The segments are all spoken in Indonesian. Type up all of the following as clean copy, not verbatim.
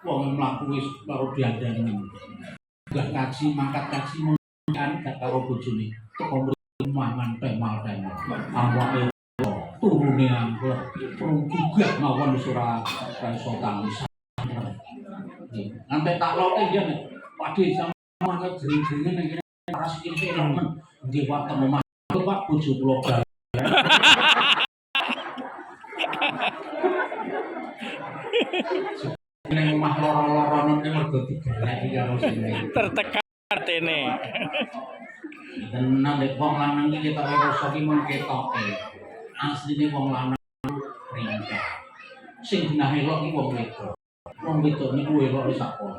wong mlaku wis karo diandangan. Gak kaji mangkat kaji kan gak karo bojone. Teko mangan temal-temal. Awake turune angklek, gugah mawon wis ora iso tangis. Nganti tak lote yen Pakde sampeyan jering-jeringen ning kene ras iki nemen nggih watem omah Pak bojo kula bal. Ning omah loro-loronen mergo digeleki karo sini. Tertekan artene. Tenan nek wong lanang iki ketok rasa ki mung ketoke. Asline wong lanang ringkeh. Sing genah elok iki wong wedok. Wong wedok niku elok wis sakone.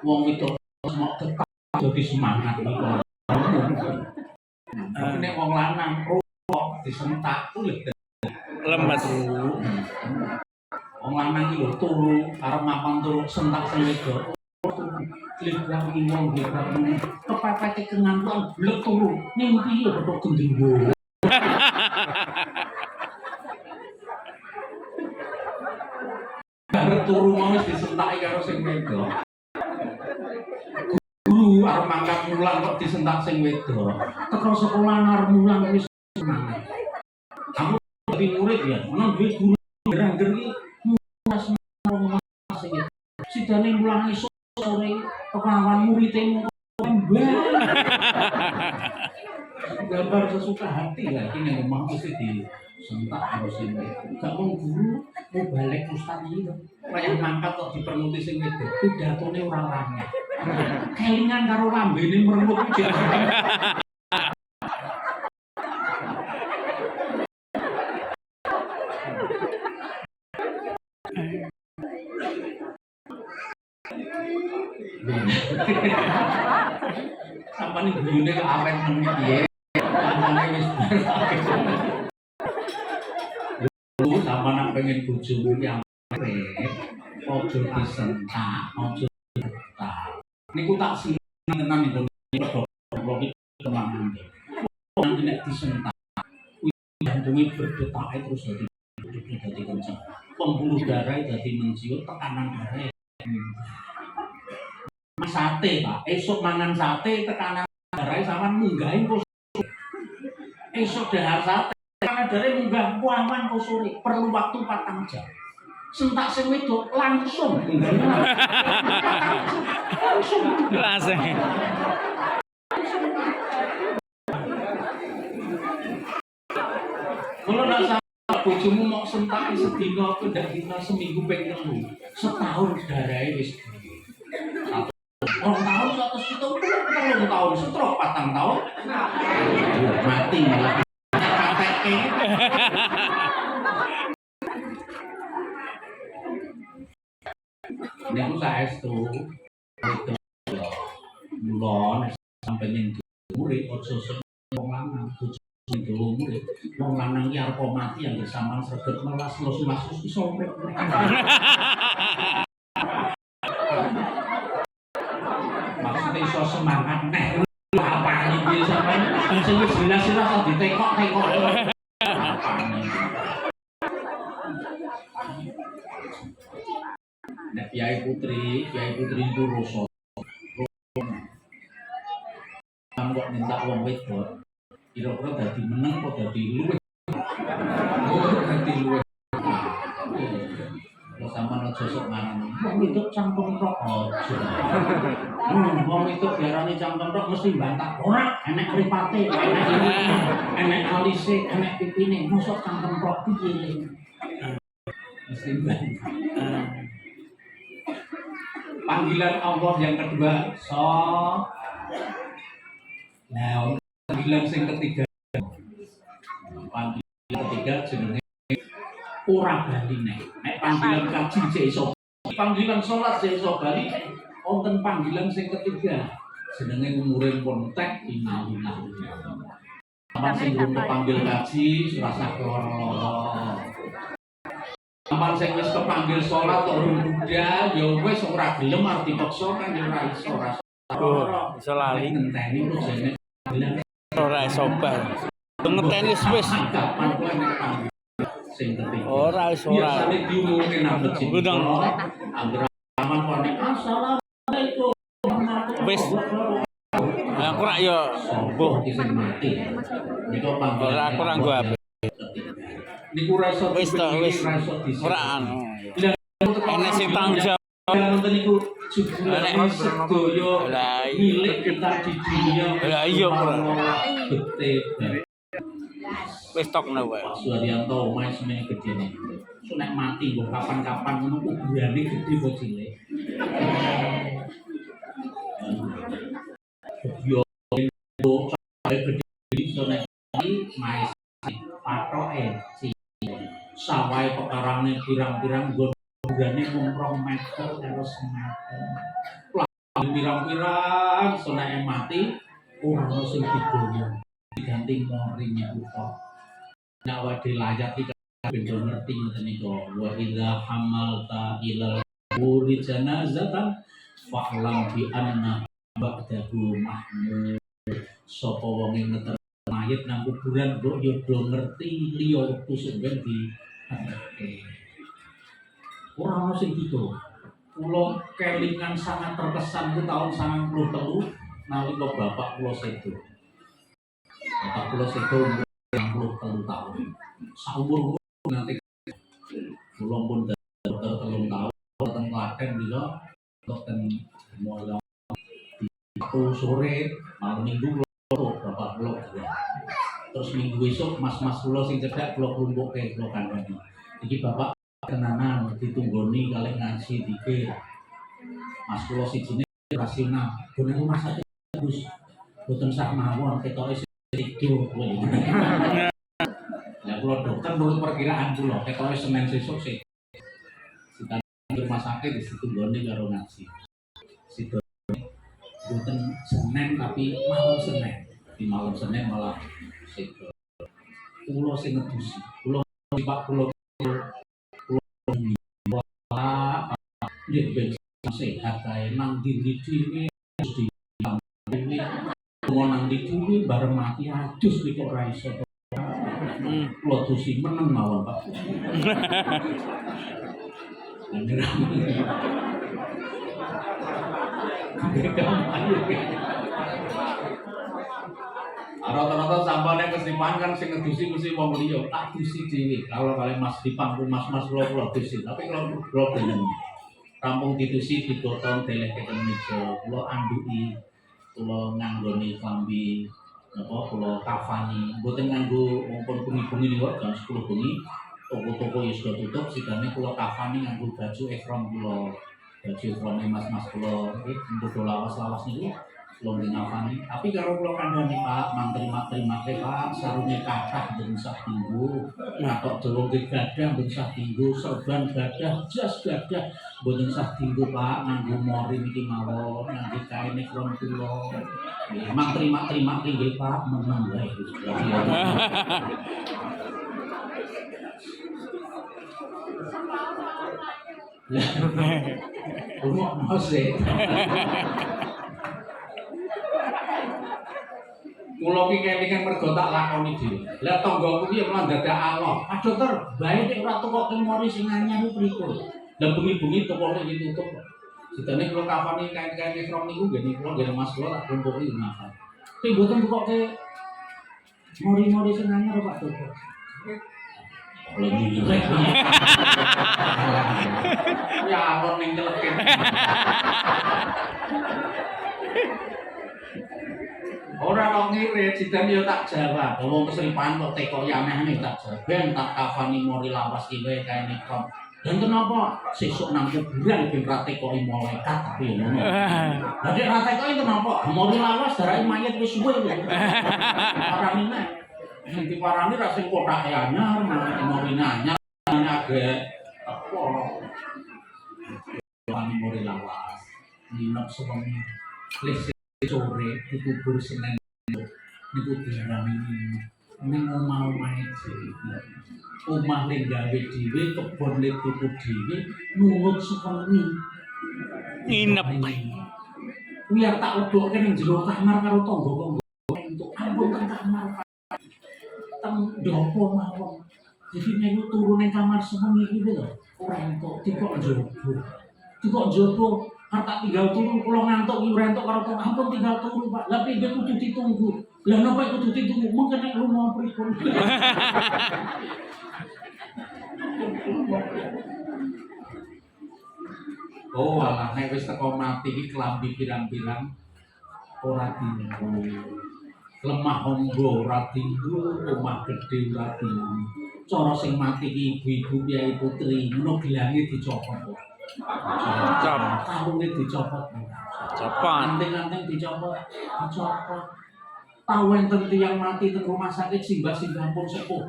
Wong wedok mok tetap dadi semangat niku. Nek wong lanang kok disentak kulit Lemes. Wong lanang iki lho turu arep mapan turu sentak sing wedok. Lihat wong lihat kepepet kengantuan blek turu ning piye kok gendenggo. Bare turu mau wis disentaki karo sing wedok. Guru arep mangkat mulang kok disentak sing wedok. Teko sekolah arep mulang wis semangat. Kamu dadi murid ya, nang duwe guru gerang-ger iki mulas sing sidane mulang iso sore pekawan muridmu gambar sesuka hati lah ini memang mesti disentak harus ini gak mau guru mau balik ustaz gitu kayak mangkat kok diperluti sing itu pidatone ora lanang kelingan karo lambene meremut sampai nih guyune ke awet menit ya sampai wis lu sama nak pengen bojomu yang ojo disentak ojo disentak niku tak sinan tenan itu blok iki tenan iki nek disentak jantunge berdetak terus dadi kenceng pembuluh darah dadi menciut tekanan darah sate Pak, esok mangan sate tekanan darah sampean munggahin kok esok dahar sate tekanan darah munggah kuaman kok sore perlu waktu 4 jam sentak sing wedok langsung Langsung. Kalau nak sama bojomu mau sentak sedina apa ndak dina seminggu ping 3 setahun darahnya wis 2 tahun 170 tahun stroke 4 tahun mati malah KTE ini aku saestu itu mulon sampai ning murid ojo wong lanang itu murid wong lanang iki arep mati yang sampean sregep melas los iso urip iso semangat nek apa iki sampean sing wis jelas ora ditekok-tekok. Nek Kyai Putri itu rasa. Kok minta wong wedok. Kira-kira dadi meneng apa dadi luwih? Dadi luwih. Sampeyan aja sok mangan. Wong wedok cangkem tok aja. Wong itu diarani cangkem tok mesti bantah. Ora, enek mripate, enek ini, enek alise, enek pipine, mosok cangkem tok piye. Mesti bantah. Panggilan Allah yang kedua, Nah, panggilan yang ketiga. Panggilan ketiga jenenge ora bali nek panggilan kaji sik iso. Panggilan salat sik iso bali. Wonten panggilan sing ketiga jenenge umure pun tek inalillah. Sampeyan sing durung kepanggil kaji rasa loro-loro. Sampeyan sing wis kepanggil salat kok durung budal ya wis ora gelem arep dipaksa kan ya ora iso rasa. Iso lali ngenteni kok jenenge ora iso bar. Ngenteni wis. Sing ketiga. Ora iso ora. Biasane diumumke nang masjid. Anggere zaman kok nek assalamualaikum. Wis. Aku rak yo mbuh. Niku Ora aku ora nggo HP. Niku ra iso Wis to wis. Ora anu. Ana sing tanggung jawab. Nonton niku jebule sedoyo Lah milik kita di dunia. Lah iya ora. Betul. Wis tokno wae. Pak Suharyanto omahe semene gedene. So nek mati mbok kapan-kapan ngono kuburane gedhe kok cilik. Yo mbok gede iso nek iki mae patoke si sawahe pekarane pirang-pirang nggon kuburane mung 2 meter karo semeter. Pirang-pirang iso nek mati ora ono sing digoyo. Diganti mori niku tok. Nek wade layak iki bendo ngerti ngoten niku. Wa idza hamalta ilal quburi janazatan fa'lam bi anna ba'dahu mahmud. Sapa wong ing ngeter mayit nang kuburan mbok yo do ngerti liya wektu sing di ora ono sing gitu. Kula kelingan sangat terkesan ku tahun 93 nalika bapak kula sedo. Bapak kula sedo 63 tahun. Saumur nganti kula pun dokter 3 tahun teng Klaten juga dokter mulai sore malam minggu kula bapak kula kerja. Terus minggu esuk mas-mas kula sing cedhak kula klumpukke kula kandhani. Iki bapak kenanan ditunggoni kalih ngaji dikir. Mas kula sijine rasional. Boten rumah sakit Gus. Boten sak mawon ketoke sido. Ya kula dokter menurut perkiraan kula ketoke Senin sesuk sih. Kita rumah sakit ditunggoni karo ngaji. Sido boten Senin tapi malam Senin. Di malam Senin malah sido. Kula sing ngedusi. Kula Pak kula nggih sehat kae nang dindi-dindi di ini nang dindi bareng mati adus iki kok ora iso. Kula dusi meneng mawon Pak. Rata-rata sampane kesipan kan sing ngedusi mesti wong liya, tak dusi dhewe. Kalau kalian Mas Dipang mas-mas kula dusi, tapi kalau kula belum rampung ditusi digoton deleh-deleh meja, kula anduki, kula nganggoni klambi napa kula kafani, mboten nganggo mumpun bengi-bengi niku jam 10 bengi, toko-toko ya sudah tutup, sidane kula kafani nganggo baju ihram kula. Baju ihrame mas-mas kula iki padha lawas-lawas niku kula ngafani. Tapi karo kula kandhani Pak, terima Pak, sarunge kathah mboten sak dinggo, ngatok dawa gadah mboten sak dinggo, serban gadah, jas gadah mboten sak dinggo Pak, nganggo mori niki mawon, nganggo kaine kron kula. Mang terima nggih Pak, meneng wae. Rumah mose. Kula ki kelingan mergo tak lakoni dhewe. Lah tanggaku ki malah dadak Allah. Pak Dokter, bae nek ora tukoke mori sing anyar ku pripun? Lah bengi-bengi tokoke iki tutup. Sidane kula kafani kain-kain ihram niku nggih kula nggih Mas kula tak klumpuki ngafal. Tapi mboten tukoke mori-mori sing anyar Pak Dokter. Ya awon ning celeken. Ora kok ngirit, sidan yo tak jawab. Wong keseripan kok tekoki aneh-aneh tak jawab. Ben tak kafani mori lawas ki wae kae nikon. Dan kenapa sesuk nang kuburan ben ra tekoki malaikat tapi ngono. Lah nek ra tekoki kenapa? Mori lawas darake mayit wis suwe lho. Parani nek. Sing diparani ra sing kotake anyar, mori anyar agek apa. Kafani mori lawas. Nginep sewengi. Sore dikubur Senin niku diarani ning omah-omahe dhewe. Omah ning gawe dhewe, kebon ning tuku dhewe, nunut sewengi. Nginep. Kuwi tak lebokke ning jero kamar karo tangga-tangga entuk ampun teng kamar. Teng ndopo mawon. Jadi nek turu ning kamar sewengi iki lho, ora entuk dikok njogo. Kok jopo harta tinggal turu kula ngantuk iki rentok karo kok ampun tinggal turu Pak. Lah piye kudu ditunggu. Lah napa kudu ditunggu? Mengko nek lunga pripun. Oh, alah nek wis teko mati iki klambi pirang-pirang ora dinggo. Lemah onggo ora dinggo, omah gedhe ora dinggo. Cara sing mati iki ibu-ibu piyai putri, ngono gelange dicopot. Copot. Kalunge dicopot. Copot. Anting-anting dicopot, dicopot. Tahu enten tiyang mati teng rumah sakit simbah-simbah pun sepuh.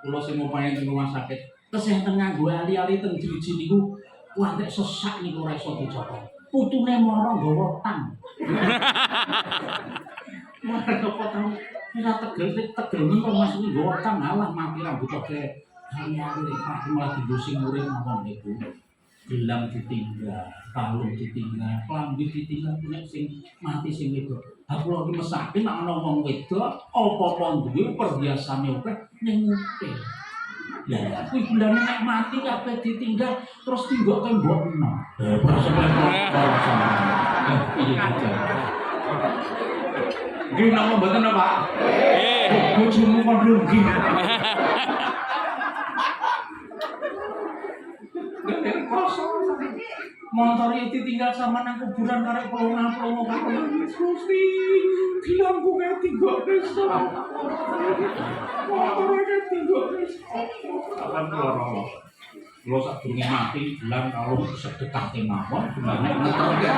Kula sing ngupayaken teng rumah sakit, kesehatan nganggo ali-ali teng driji niku wantek sesak niku ora iso dicopot. Putune mara nggawa tang. Mara potong ora tegel kok Mas iki nggawa tang alah mati rambut oke. Ali-ali Pak malah digosing urip mawon niku. Gelang ditinggal, kalung ditinggal, klambi ditinggal, nek sing mati sing wedok. Ha kula iki mesake nek ana wong wedok apa-apa duwe perhiasane akeh ning ngupil. Lah kuwi bulane nek mati kabeh ditinggal terus tinggok tembokno. Iya. Nggih napa mboten Pak? Bojomu kok rugi. Motor itu tinggal sama nang kuburan karek pelongo-pelongo Gusti. Dilangku kae tinggal desa. Motor kae tinggal desa. Akan loro. Lo sak durunge mati bilang kalau sedekah mawon gimana motor iki.